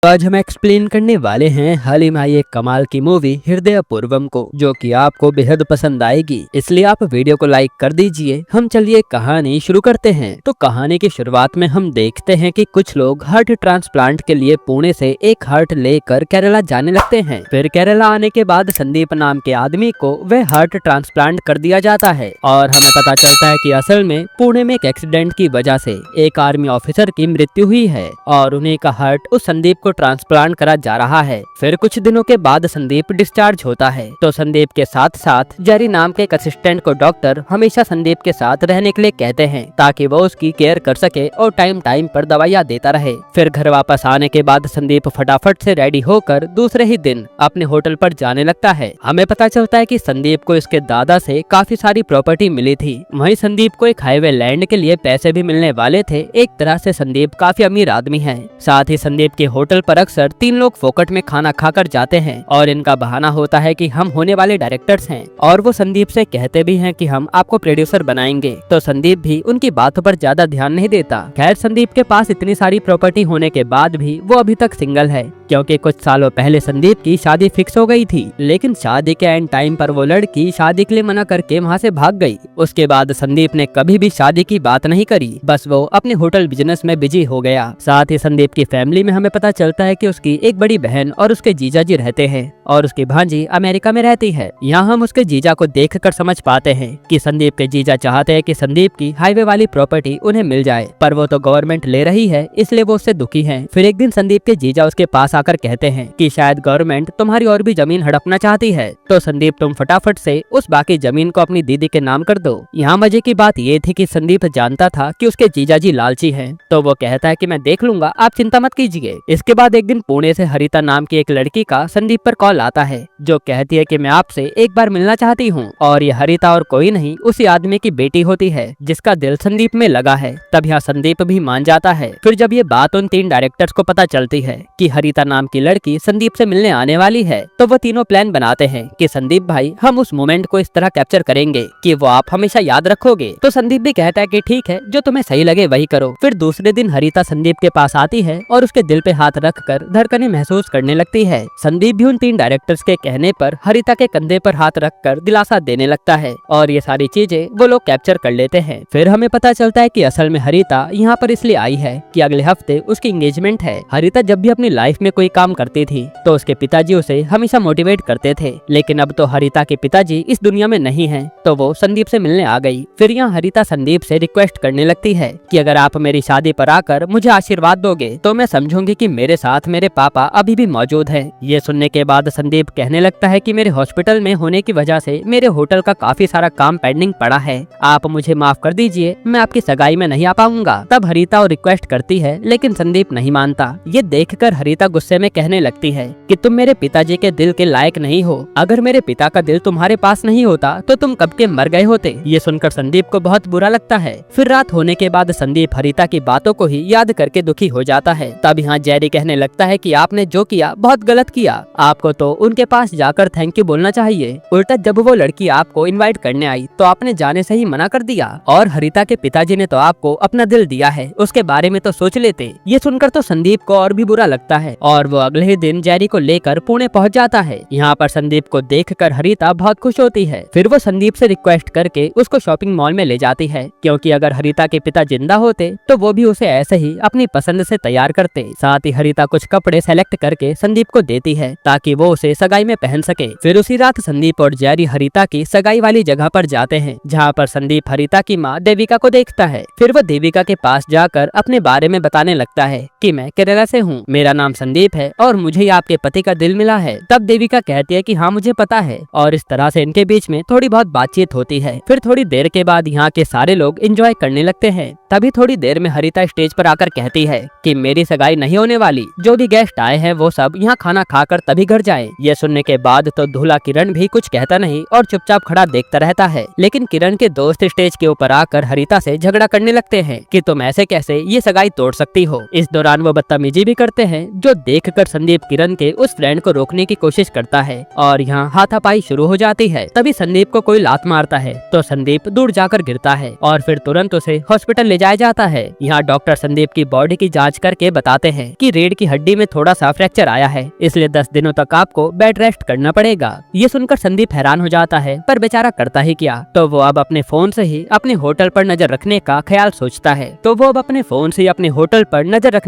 तो आज हम एक्सप्लेन करने वाले हैं हाल ही में आई एक कमाल की मूवी हृदयपूर्वम को, जो कि आपको बेहद पसंद आएगी, इसलिए आप वीडियो को लाइक कर दीजिए। हम चलिए कहानी शुरू करते हैं। तो कहानी की शुरुआत में हम देखते हैं कि कुछ लोग हार्ट ट्रांसप्लांट के लिए पुणे से एक हार्ट लेकर केरला जाने लगते हैं। फिर केरला आने के बाद संदीप नाम के आदमी को वह हार्ट ट्रांसप्लांट कर दिया जाता है और हमें पता चलता है कि असल में पुणे में एक एक्सीडेंट की वजह से एक आर्मी ऑफिसर की मृत्यु हुई है और उन्हीं का हार्ट उस संदीप को ट्रांसप्लांट करा जा रहा है। फिर कुछ दिनों के बाद संदीप डिस्चार्ज होता है। तो संदीप के साथ साथ जेरी नाम के एक असिस्टेंट को डॉक्टर हमेशा संदीप के साथ रहने के लिए कहते हैं ताकि वो उसकी केयर कर सके और टाइम टाइम पर दवाइयाँ देता रहे। फिर घर वापस आने के बाद संदीप फटाफट से रेडी होकर दूसरे ही दिन अपने होटल पर जाने लगता है। हमें पता चलता है कि संदीप को इसके दादा से काफी सारी प्रॉपर्टी मिली थी। वहीं संदीप को एक हाईवे लैंड के लिए पैसे भी मिलने वाले थे। एक तरह से संदीप काफी अमीर आदमी है। साथ ही संदीप के होटल पर अक्सर 3 लोग फोकट में खाना खाकर जाते हैं और इनका बहाना होता है कि हम होने वाले डायरेक्टर्स हैं और वो संदीप से कहते भी हैं कि हम आपको प्रोड्यूसर बनाएंगे। तो संदीप भी उनकी बातों पर ज्यादा ध्यान नहीं देता। खैर, संदीप के पास इतनी सारी प्रॉपर्टी होने के बाद भी वो अभी तक सिंगल है, क्योंकि कुछ सालों पहले संदीप की शादी फिक्स हो गई थी। लेकिन शादी के एंड टाइम पर वो लड़की शादी के लिए मना करके वहाँ से भाग गई। उसके बाद संदीप ने कभी भी शादी की बात नहीं करी, बस वो अपने होटल बिजनेस में बिजी हो गया। साथ ही संदीप की फैमिली में हमें पता चलता है कि उसकी एक बड़ी बहन और उसके जीजा जी रहते हैं और उसकी भांजी अमेरिका में रहती है। यहाँ हम उसके जीजा को देखकर समझ पाते हैं कि संदीप के जीजा चाहते हैं कि संदीप की हाईवे वाली प्रॉपर्टी उन्हें मिल जाए, पर वो तो गवर्नमेंट ले रही है, इसलिए वो उससे दुखी हैं। फिर एक दिन संदीप के जीजा उसके पास आकर कहते हैं कि शायद गवर्नमेंट तुम्हारी और भी जमीन हड़पना चाहती है, तो संदीप तुम फटाफट से उस बाकी जमीन को अपनी दीदी के नाम कर दो। यहाँ मजे की बात ये थी कि संदीप जानता था कि उसके जीजा जी लालची हैं, तो वो कहता है कि मैं देख लूंगा, आप चिंता मत कीजिए। इसके बाद एक दिन पुणे से हरिता नाम की एक लड़की का संदीप पर कॉल आता है, जो कहती है कि मैं आपसे एक बार मिलना चाहती हूँ। और ये हरिता और कोई नहीं, उसी आदमी की बेटी होती है जिसका दिल संदीप में लगा है। तब यहाँ संदीप भी मान जाता है। फिर जब ये बात उन 3 डायरेक्टर्स को पता चलती है कि हरिता नाम की लड़की संदीप से मिलने आने वाली है, तो वो तीनों प्लान बनाते हैं कि संदीप भाई, हम उस मोमेंट को इस तरह कैप्चर करेंगे कि वो आप हमेशा याद रखोगे। तो संदीप भी कहता है कि ठीक है, जो तुम्हें सही लगे वही करो। फिर दूसरे दिन हरिता संदीप के पास आती है और उसके दिल पे हाथ रखकर धड़कनें महसूस करने लगती है। संदीप भी उन 3 डायरेक्टर्स के कहने पर हरिता के कंधे पर हाथ रखकर दिलासा देने लगता है और ये सारी चीजें वो लोग कैप्चर कर लेते हैं। फिर हमें पता चलता है कि असल में हरिता यहाँ पर इसलिए आई है कि अगले हफ्ते उसकी एंगेजमेंट है। हरिता जब भी अपनी लाइफ में कोई काम करती थी तो उसके पिताजी उसे हमेशा मोटिवेट करते थे, लेकिन अब तो हरिता के पिताजी इस दुनिया में नहीं है, तो वो संदीप से मिलने आ गई। फिर यहाँ हरिता संदीप से रिक्वेस्ट करने लगती है कि अगर आप मेरी शादी पर आकर मुझे आशीर्वाद दोगे तो मैं समझूंगी कि मेरे साथ मेरे पापा अभी भी मौजूद है। ये सुनने के बाद संदीप कहने लगता है कि मेरे हॉस्पिटल में होने की वजह से मेरे होटल का काफी सारा काम पेंडिंग पड़ा है, आप मुझे माफ कर दीजिए, मैं आपकी सगाई में नहीं आ पाऊंगा। तब हरिता और रिक्वेस्ट करती है, लेकिन संदीप नहीं मानता। ये देखकर हरिता गुस्से में कहने लगती है कि तुम मेरे पिताजी के दिल के लायक नहीं हो, अगर मेरे पिता का दिल तुम्हारे पास नहीं होता तो तुम कब के मर गए होते। ये सुनकर संदीप को बहुत बुरा लगता है। फिर रात होने के बाद संदीप हरिता की बातों को ही याद करके दुखी हो जाता है। तब यहाँ जेरी कहने लगता है कि आपने जो किया बहुत गलत किया, आपको तो उनके पास जाकर थैंक यू बोलना चाहिए। उल्टा जब वो लड़की आपको इनवाइट करने आई तो आपने जाने से ही मना कर दिया, और हरिता के पिताजी ने तो आपको अपना दिल दिया है, उसके बारे में तो सोच लेते। ये सुनकर तो संदीप को और भी बुरा लगता है और वो अगले ही दिन जेरी को लेकर पुणे पहुंच जाता है। यहाँ पर संदीप को देखकर हरिता बहुत खुश होती है। फिर वो संदीप से रिक्वेस्ट करके उसको शॉपिंग मॉल में ले जाती है, क्योंकि अगर हरिता के पिता जिंदा होते तो वो भी उसे ऐसे ही अपनी पसंद से तैयार करते। साथ ही हरिता कुछ कपड़े सेलेक्ट करके संदीप को देती है ताकि वो उसे सगाई में पहन सके। फिर उसी रात संदीप और जेरी हरिता की सगाई वाली जगह पर जाते हैं, जहाँ पर संदीप हरिता की माँ देविका को देखता है। फिर वो देविका के पास जाकर अपने बारे में बताने लगता है कि मैं केरला से हूँ, मेरा नाम संदीप है और मुझे आपके पति का दिल मिला है। तब देविका कहती है कि हाँ मुझे पता है, और इस तरह से इनके बीच में थोड़ी बहुत बातचीत होती है। फिर थोड़ी देर के बाद यहाँ के सारे लोग एंजॉय करने लगते हैं। तभी थोड़ी देर में हरिता स्टेज पर आकर कहती है कि मेरी सगाई नहीं होने वाली, जो भी गेस्ट आए हैं वो सब यहाँ खाना खाकर तभी घर जाएं। ये सुनने के बाद तो दूल्हा किरण भी कुछ कहता नहीं और चुपचाप खड़ा देखता रहता है। लेकिन किरण के दोस्त स्टेज के ऊपर आकर हरिता से झगड़ा करने लगते हैं कि तुम ऐसे कैसे ये सगाई तोड़ सकती हो। इस दौरान वो बदतमीजी भी करते हैं, जो देखकर संदीप किरण के उस फ्रेंड को रोकने की कोशिश करता है और यहाँ हाथापाई शुरू हो जाती है। तभी संदीप को कोई लात मारता है तो संदीप दूर जाकर गिरता है और फिर तुरंत उसे हॉस्पिटल ले जाया जाता है। यहाँ डॉक्टर संदीप की बॉडी की जांच करके बताते हैं कि रीढ़ की हड्डी में थोड़ा सा फ्रैक्चर आया है, इसलिए 10 दिनों तक आपको बेड रेस्ट करना पड़ेगा। ये सुनकर संदीप हैरान हो जाता है, पर बेचारा करता ही क्या। तो वो अब अपने फोन से ही अपने होटल पर नजर रखने का ख्याल सोचता है।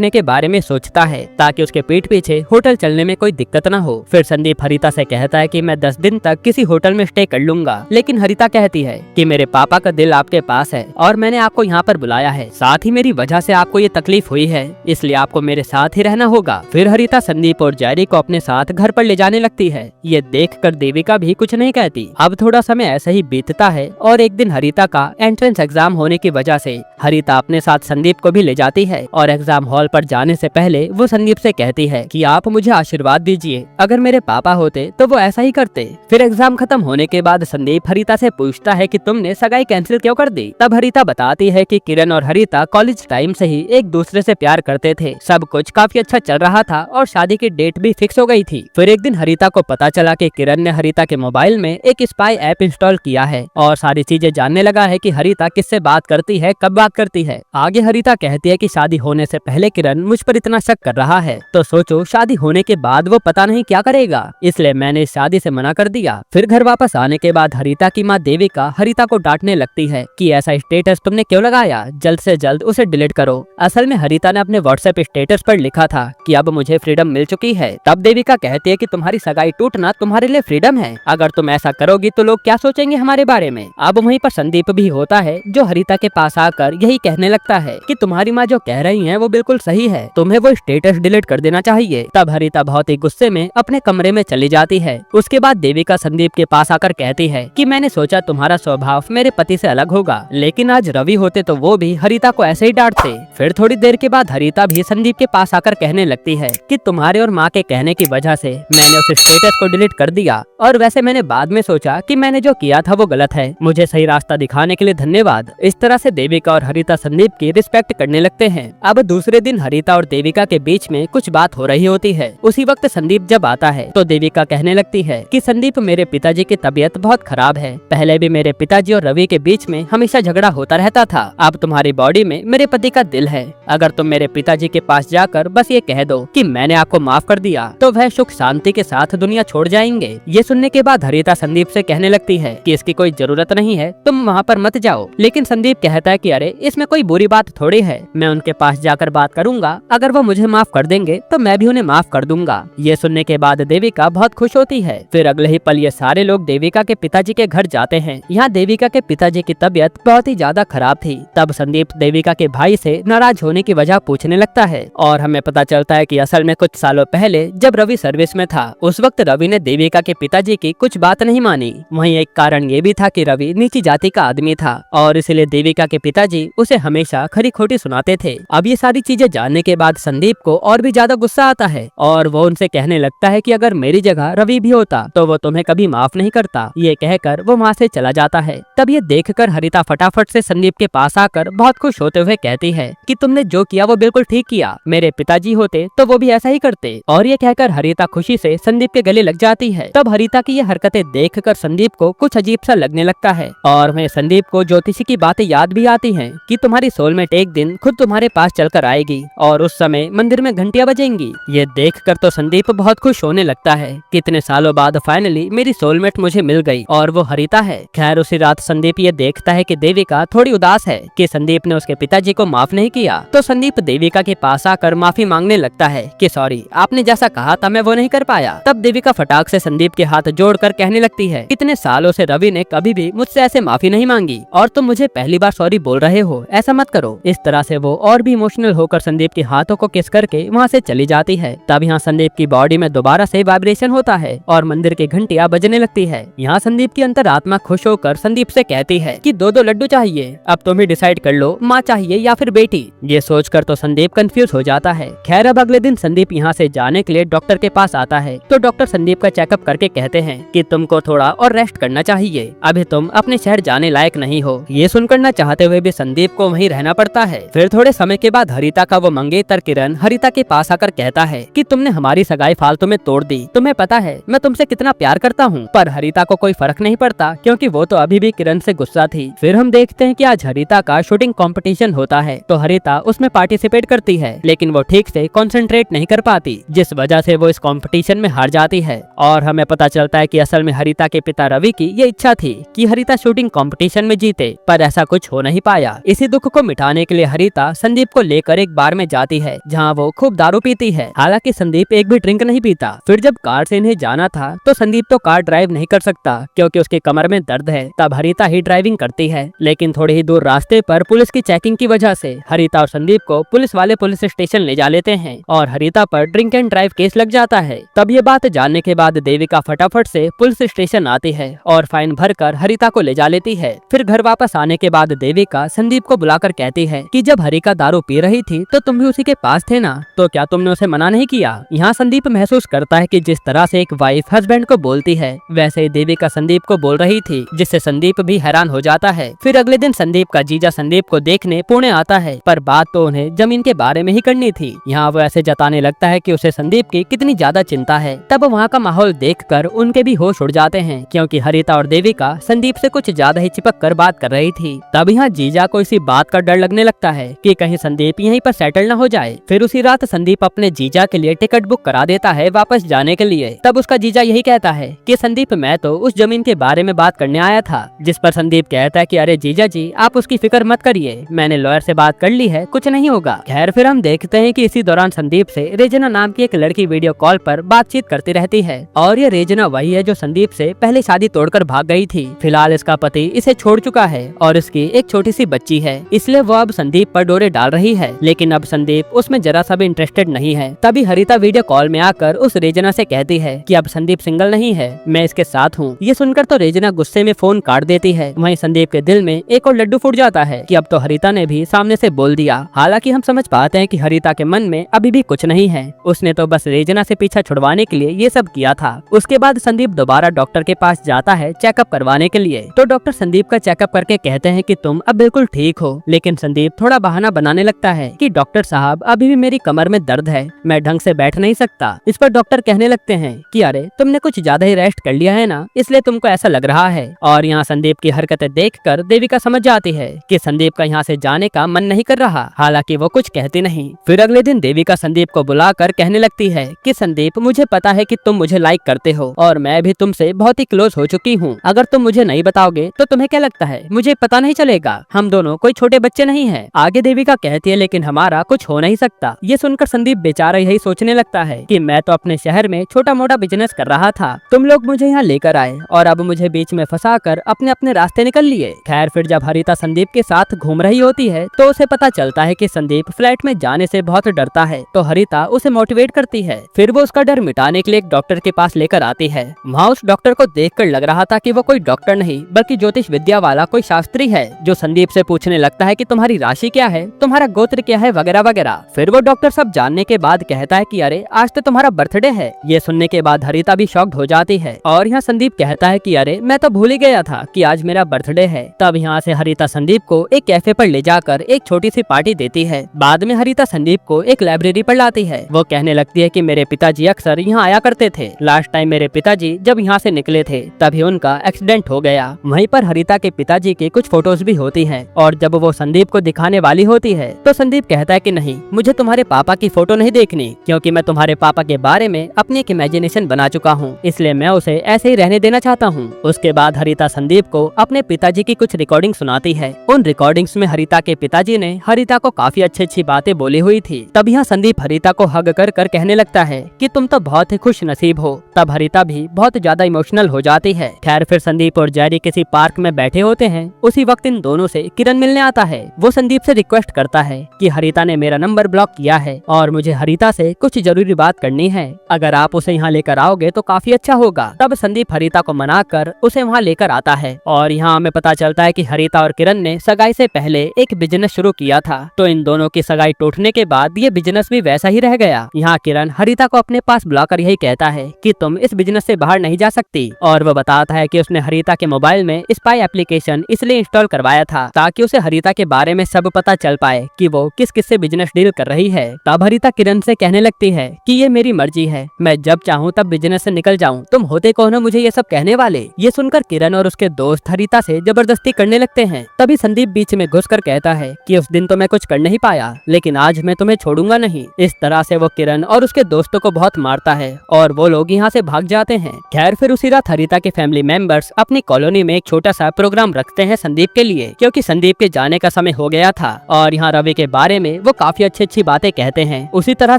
के बारे में सोचता है ताकि उसके पीठ पीछे होटल चलने में कोई दिक्कत न हो। फिर संदीप हरिता से कहता है कि मैं 10 दिन तक किसी होटल में स्टे कर लूंगा, लेकिन हरिता कहती है कि मेरे पापा का दिल आपके पास है और मैंने आपको यहाँ पर बुलाया है, साथ ही मेरी वजह से आपको ये तकलीफ हुई है, इसलिए आपको मेरे साथ ही रहना होगा। फिर हरिता संदीप और जैरी को अपने साथ घर पर ले जाने लगती है। ये देखकर देविका भी कुछ नहीं कहती। अब थोड़ा समय ऐसे ही बीतता है और एक दिन हरिता का एंट्रेंस एग्जाम होने की वजह से हरिता अपने साथ संदीप को भी ले जाती है और एग्जाम हॉल पर जाने से पहले वो संदीप से कहती है कि आप मुझे आशीर्वाद दीजिए, अगर मेरे पापा होते तो वो ऐसा ही करते। फिर एग्जाम खत्म होने के बाद संदीप हरिता से पूछता है कि तुमने सगाई कैंसिल क्यों कर दी। तब हरिता बताती है कि किरण और हरिता कॉलेज टाइम से ही एक दूसरे से प्यार करते थे, सब कुछ काफी अच्छा चल रहा था और शादी की डेट भी फिक्स हो गई थी। फिर एक दिन हरिता को पता चला कि किरण ने हरिता के मोबाइल में एक स्पाई ऐप इंस्टॉल किया है और सारी चीजें जानने लगा है कि हरिता किससे बात करती है, कब बात करती है। आगे हरिता कहती है कि शादी होने से पहले किरण मुझ पर इतना शक कर रहा है, तो सोचो शादी होने के बाद वो पता नहीं क्या करेगा, इसलिए मैंने इस शादी से मना कर दिया। फिर घर वापस आने के बाद हरिता की माँ देविका हरिता को डांटने लगती है कि ऐसा स्टेटस तुमने क्यों लगाया, जल्द से जल्द उसे डिलीट करो। असल में हरिता ने अपने व्हाट्सएप स्टेटस पर लिखा था कि अब मुझे फ्रीडम मिल चुकी है। तब देविका कहती है कि तुम्हारी सगाई टूटना तुम्हारे लिए फ्रीडम है, अगर तुम ऐसा करोगी तो लोग क्या सोचेंगे हमारे बारे में। अब वहीं पर संदीप भी होता है जो हरिता के पास आकर यही कहने लगता है कि तुम्हारी माँ जो कह रही है वो बिल्कुल सही है, तुम्हें वो स्टेटस डिलीट कर देना चाहिए। तब हरिता बहुत ही गुस्से में अपने कमरे में चली जाती है। उसके बाद देविका संदीप के पास आकर कहती है कि मैंने सोचा तुम्हारा स्वभाव मेरे पति से अलग होगा, लेकिन आज रवि होते तो वो भी हरिता को ऐसे ही डांटते। फिर थोड़ी देर के बाद हरिता भी संदीप के पास आकर कहने लगती है कि तुम्हारे और माँ के कहने की वजह से मैंने उस स्टेटस को डिलीट कर दिया, और वैसे मैंने बाद में सोचा कि मैंने जो किया था वो गलत है, मुझे सही रास्ता दिखाने के लिए धन्यवाद। इस तरह से देविका और हरिता संदीप की रिस्पेक्ट करने लगते हैं। अब दूसरे दिन हरिता और देविका के बीच में कुछ बात हो रही होती है। उसी वक्त संदीप जब आता है तो देविका कहने लगती है कि संदीप मेरे पिताजी की तबीयत बहुत खराब है, पहले भी मेरे पिताजी और रवि के बीच में हमेशा झगड़ा होता रहता था, अब तुम्हारी बॉडी में मेरे पति का दिल है, अगर तुम मेरे पिताजी के पास जाकर बस ये कह दो कि मैंने आपको माफ कर दिया तो वह सुख शांति के साथ दुनिया छोड़ जाएंगे। ये सुनने के बाद हरिता संदीप से कहने लगती है कि इसकी कोई जरूरत नहीं है, तुम वहाँ पर मत जाओ। लेकिन संदीप कहता है कि अरे इसमें कोई बुरी बात थोड़ी है, मैं उनके पास जाकर बात करूंगा, अगर वो मुझे माफ कर देंगे तो मैं भी उन्हें माफ कर दूंगा। ये सुनने के बाद देविका बहुत खुश होती है। फिर अगले ही पल ये सारे लोग देविका के पिताजी के घर जाते हैं। यहाँ देविका के पिताजी की तबीयत बहुत ही ज्यादा खराब थी। तब संदीप देविका के भाई से नाराज होने की वजह पूछने लगता है और हमें पता चलता है कि असल में कुछ सालों पहले जब रवि सर्विस में था उस वक्त रवि ने देविका के पिताजी की कुछ बात नहीं मानी। वहीं एक कारण ये भी था कि रवि नीची जाति का आदमी था और इसलिए देविका के पिताजी उसे हमेशा खरी खोटी सुनाते थे। अब ये सारी चीजें जानने के बाद संदीप को और भी ज्यादा गुस्सा आता है और वो उनसे कहने लगता है कि अगर मेरी जगह रवि भी होता तो वो तुम्हें कभी माफ नहीं करता। ये कहकर वो वहाँ से चला जाता है। तब ये देखकर हरिता फटाफट से संदीप के पास आकर बहुत खुश होते हुए कहती है कि तुमने जो किया वो बिल्कुल ठीक किया, मेरे पिताजी होते तो वो भी ऐसा ही करते। और ये कहकर हरिता खुशी से संदीप के गले लग जाती है। तब हरिता की ये हरकतें देखकर संदीप को कुछ अजीब सा लगने लगता है और वह संदीप को ज्योतिषी की बातें याद भी आती हैं कि तुम्हारी सोलमेट एक दिन खुद तुम्हारे पास चलकर आएगी और उस समय मंदिर में घंटियां बजेंगी। ये देखकर तो संदीप बहुत खुश होने लगता है, कितने सालों बाद फाइनली मेरी सोलमेट मुझे मिल गई और वो हरिता है। खैर उसी रात संदीप ये देखता है कि देविका थोड़ी उदास है कि संदीप ने उसके पिताजी को माफ नहीं किया। तो संदीप देविका के पास आकर माफी मांगने लगता है कि सॉरी, आपने जैसा कहा था मैं वो नहीं कर पाया। तब देविका फटाक से संदीप के हाथ जोड़कर कहने लगती है कितने सालों से रवि ने कभी भी मुझसे ऐसे माफी नहीं मांगी और तुम मुझे पहली बार सॉरी बोल रहे हो, ऐसा मत करो। इस तरह से वो और भी इमोशनल होकर संदीप के हाथों को किस करके वहाँ से चली जाती है। तब यहाँ संदीप की बॉडी में दोबारा से वाइब्रेशन होता है और मंदिर की घंटियां बजने लगती है। यहाँ संदीप की अंतरात्मा खुश होकर संदीप से कहती है कि दो दो लड्डू चाहिए, अब तुम ही डिसाइड कर लो, माँ चाहिए या फिर बेटी। ये सोचकर तो संदीप कंफ्यूज हो जाता है। खैर अब अगले दिन संदीप यहाँ से जाने के लिए डॉक्टर के पास आता है तो डॉक्टर संदीप का चेकअप करके कहते हैं कि तुमको थोड़ा और रेस्ट करना चाहिए, अभी तुम अपने शहर जाने लायक नहीं हो। ये सुनकर न चाहते हुए भी संदीप को वहीं रहना पड़ता है। फिर थोड़े समय के बाद हरिता का वो मंगेतर किरण हरिता के पास आकर कहता है कि तुमने हमारी सगाई फालतू में तोड़ दी, तुम्हें पता है मैं तुमसे कितना प्यार करता हूँ। पर हरिता को कोई फर्क नहीं पड़ता क्योंकि वो तो अभी भी किरण से गुस्सा थी। फिर हम देखते हैं कि आज हरिता का शूटिंग कंपटीशन होता है तो हरिता उसमें पार्टिसिपेट करती है, लेकिन वो ठीक से कंसंट्रेट नहीं कर पाती, जिस वजह से वो इस कंपटीशन में हार जाती है। और हमें पता चलता है कि असल में हरिता के पिता रवि की ये इच्छा थी कि हरिता शूटिंग कंपटीशन में जीते, पर ऐसा कुछ हो नहीं पाया। इसी दुख को मिटाने के लिए हरिता संदीप को लेकर एक बार में जाती है जहाँ वो खूब दारू पीती है। हालांकि संदीप एक भी ड्रिंक नहीं पीता। फिर जब कार से इन्हें जाना था तो संदीप तो कार ड्राइव नहीं कर सकता क्योंकि उसके कमर में दर्द है। तब हरिता ही ड्राइविंग करती है, लेकिन थोड़ी ही दूर रास्ते पर पुलिस की चेकिंग की वजह से हरिता और संदीप को पुलिस वाले पुलिस स्टेशन ले जा लेते हैं और हरिता पर ड्रिंक एंड ड्राइव केस लग जाता है। तब ये बात जानने के बाद देविका फटाफट से पुलिस स्टेशन आती है और फाइन भरकर हरिता को ले जा लेती है। फिर घर वापस आने के बाद देविका संदीप को बुलाकर कहती है कि जब हरिका दारू पी रही थी तो तुम भी उसी के पास थे ना, तो क्या तुमने उसे मना नहीं किया। यहाँ संदीप महसूस करता है कि जिस तरह से एक वाइफ हस्बैंड को बोलती है वैसे ही देविका संदीप को बोल रही थी, जिससे संदीप भी हैरान हो जाता है। फिर अगले दिन संदीप का जीजा संदीप को देखने पुणे आता है, पर बात तो उन्हें जमीन के बारे में ही करनी थी। यहाँ वो ऐसे जताने लगता है कि उसे संदीप की कितनी ज्यादा चिंता है। तब वहाँ का माहौल देखकर उनके भी होश उड़ जाते हैं क्योंकि हरिता और देविका संदीप से कुछ ज्यादा ही चिपक कर बात कर रही थी। तब यहाँ जीजा को इसी बात का डर लगने लगता है कि कहीं संदीप यहीं पर सेटल न हो जाए। फिर उसी रात संदीप अपने जीजा के लिए टिकट बुक करा देता है वापस जाने के लिए। तब उसका जीजा यही कहता है कि संदीप मैं तो उस जमीन के बारे में बात करने आया था, जिस पर संदीप कहता है कि अरे जीजा जी आप उसकी फिक्र मत करिए, मैंने लॉयर से बात कर ली है, कुछ नहीं होगा। खैर फिर हम देखते हैं कि इसी दौरान संदीप से रेजना नाम की एक लड़की वीडियो कॉल पर बातचीत करती रहती है और ये रेजना वही है जो संदीप से पहले शादी तोड़कर भाग गई थी। फिलहाल इसका पति इसे छोड़ चुका है और इसकी एक छोटी सी बच्ची है, इसलिए वो अब संदीप पर डोरे डाल रही है, लेकिन अब संदीप उसमें जरा सा भी इंटरेस्टेड नहीं है। तभी हरिता वीडियो कॉल में आकर उस रेजना से कहती है कि अब संदीप सिंगल नहीं है, मैं इसके साथ हूँ। ये सुनकर तो रेजना गुस्से में फोन काट देती है। वहीं संदीप के दिल में एक और लड्डू फूट जाता है कि अब तो हरिता ने भी सामने से बोल दिया। हालांकि हम समझ पाते हैं कि हरिता के मन में अभी भी कुछ नहीं है, उसने तो बस रेजना से पीछा छुड़वाने के लिए ये सब किया था। उसके बाद संदीप दोबारा डॉक्टर के पास जाता है चेकअप करवाने के लिए। तो डॉक्टर संदीप का चेकअप करके कहते हैं कि तुम अब बिल्कुल ठीक हो, लेकिन संदीप थोड़ा बहाना बनाने लगता है कि डॉक्टर साहब अभी भी मेरी कमर में दर्द है, मैं ढंग से बैठ नहीं सकता। इस पर डॉक्टर कहने लगते हैं कि अरे तुमने कुछ ज्यादा ही रेस्ट कर लिया है ना, इसलिए तुमको ऐसा लग रहा है। और यहाँ संदीप की हरकतें देखकर देविका समझ जाती है कि संदीप का यहाँ से जाने का मन नहीं कर रहा, हालांकि वो कुछ कहती नहीं। फिर अगले दिन देविका संदीप को बुलाकर कहने लगती है कि संदीप मुझे पता है कि तुम मुझे लाइक करते हो और मैं भी तुमसे बहुत ही क्लोज हो चुकी हूँ। अगर तुम मुझे नहीं बताओगे तो तुम्हें क्या लगता है मुझे पता नहीं चलेगा? हम दोनों कोई छोटे बच्चे नहीं है। आगे देविका कहती है लेकिन हमारा कुछ हो नहीं सकता। ये सुनकर संदीप बेचारा यही सोचने लगता है कि मैं तो अपने शहर में छोटा मोटा बिजनेस कर रहा था, तुम लोग मुझे यहाँ लेकर आए और अब मुझे बीच में फंसा कर अपने अपने रास्ते निकल लिए। खैर फिर जब हरिता संदीप के साथ घूम रही होती है तो उसे पता चलता है कि संदीप फ्लैट में जाने से बहुत डरता है, तो हरिता उसे मोटिवेट करती है। फिर वो उसका डर मिटाने के लिए एक डॉक्टर के पास लेकर आती है। वहाँ उस डॉक्टर को देखकर लग रहा था कि वो कोई डॉक्टर नहीं बल्कि ज्योतिष विद्या वाला कोई शास्त्री है, जो संदीप से पूछने लगता है कि तुम्हारी राशि क्या है, तुम्हारा गोत्र क्या है, वगैरह वगैरह। फिर वो डॉक्टर सब जानने के बाद कहता है कि अरे आज तो तुम्हारा बर्थडे है। ये सुनने के बाद हरिता भी शॉक्ड हो जाती है और यहाँ संदीप कहता है कि अरे मैं तो भूल ही गया था कि आज मेरा बर्थडे है। तब यहाँ से हरिता संदीप को एक कैफे पर ले जाकर एक छोटी सी पार्टी देती है। बाद में हरिता संदीप को एक लाइब्रेरी पर लाती है। वो कहने लगती है कि मेरे पिताजी अक्सर यहाँ आया करते थे, लास्ट टाइम मेरे पिताजी जब यहाँ से निकले थे तभी उनका एक्सीडेंट हो गया। वहीं पर हरिता के पिताजी की कुछ फोटोज भी होती है और जब वो संदीप को दिखाने वाली होती है तो संदीप कहता है कि नहीं, मुझे तुम्हारे पापा की फोटो नहीं देखनी, क्योंकि मैं तुम्हारे पापा के बारे में अपनी एक इमेजिनेशन बना चुका हूँ, इसलिए मैं उसे ऐसे ही रहने देना चाहता हूँ। उसके बाद हरिता संदीप को अपने पिताजी की कुछ रिकॉर्डिंग सुनाती है। उन रिकॉर्डिंग्स में हरिता के पिताजी ने हरिता को काफी अच्छी अच्छी बातें बोली हुई थी। तब यहाँ संदीप हरिता को हग कर कहने लगता है कि तुम तो बहुत ही खुश नसीब हो। तब हरिता भी बहुत ज्यादा इमोशनल हो जाती है। खैर फिर संदीप और जैरी किसी पार्क में बैठे होते हैं। उसी वक्त इन दोनों से किरण मिलने आता है। वो संदीप से रिक्वेस्ट करता है कि हरिता ने मेरा नंबर ब्लॉक किया है और मुझे हरिता से कुछ जरूरी बात करनी है, अगर आप उसे यहाँ लेकर आओगे तो काफी अच्छा होगा। तब संदीप हरिता को मनाकर उसे वहाँ लेकर आता है और यहाँ हमें पता चलता है कि हरिता और किरण ने सगाई से पहले एक बिजनेस शुरू किया था, तो इन दोनों की सगाई टूटने के बाद ये बिजनेस भी वैसा ही रह गया। यहाँ किरण हरिता को अपने पास बुलाकर यही कहता है कि तुम इस बिजनेस से बाहर नहीं जा सकती, और वो बताता है कि उसने हरिता के मोबाइल में स्पाई एप्लीकेशन इसलिए इंस्टॉल करवाया था ताकि उसे हरिता के बारे में सब पता चल पाए कि वो किस किस से बिजनेस डील कर रही है। तब हरिता किरण से कहने लगती है कि ये मेरी मर्जी है, मैं जब चाहूँ तब बिजनेस से निकल जाऊँ, तुम होते कौन हो मुझे ये सब कहने वाले। ये सुनकर किरण और उसके दोस्त हरिता से जबरदस्ती करने लगते हैं। तभी संदीप बीच में घुसकर कहता है कि उस दिन तो मैं कुछ कर नहीं पाया, लेकिन आज मैं तुम्हें छोड़ूंगा नहीं। इस तरह से वो किरण और उसके दोस्तों को बहुत मारता है और वो लोग यहाँ से भाग जाते हैं। खैर फिर उसी रात हरिता के फैमिली मेंबर्स अपनी कॉलोनी में एक छोटा सा प्रोग्राम रखते हैं संदीप के लिए, क्योंकि संदीप के जाने का समय हो गया था और यहाँ रवि के बारे में वो काफी अच्छी बातें कहते हैं। उसी तरह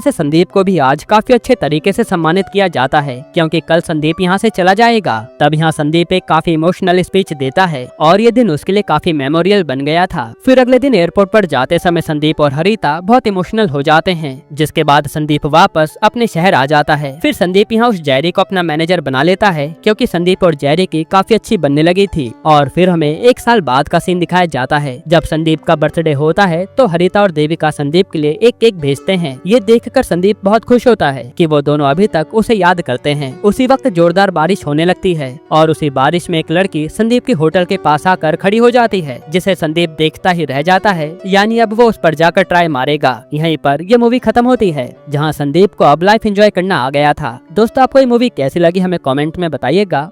से संदीप को भी आज काफी अच्छे तरीके से सम्मानित किया जाता है, क्योंकि कल संदीप यहाँ से चला जाएगा। तब यहाँ संदीप एक काफी इमोशनल स्पीच देता है और ये दिन उसके लिए काफी मेमोरियल बन गया था। फिर अगले दिन एयरपोर्ट पर जाते समय संदीप और हरिता बहुत इमोशनल हो जाते हैं, जिसके बाद संदीप वापस अपने शहर आ जाता है। फिर संदीप यहाँ उस जेरी को अपना मैनेजर बना लेता है, क्योंकि संदीप और जेरी की काफी अच्छी बनने लगी थी। और फिर हमें एक साल बाद का सीन दिखाया जाता है। जब संदीप का बर्थडे होता है तो हरिता और देविका संदीप के लिए एक केक भेजते हैं। ये देखकर संदीप बहुत खुश होता है कि वो दोनों अभी तक उसे याद करते हैं। उसी वक्त जोरदार बारिश होने लगती है और उसी बारिश में एक लड़की संदीप के होटल के पास आकर खड़ी हो जाती है, जिसे संदीप देखता ही रह जाता है, यानी अब वो उस पर जाकर ट्राई मारेगा। यहीं पर ये मूवी खत्म होती है, जहाँ संदीप को अब लाइफ एंजॉय करना आ गया था। दोस्तों आपको ये मूवी कैसी लगी हमें कमेंट में बताइएगा।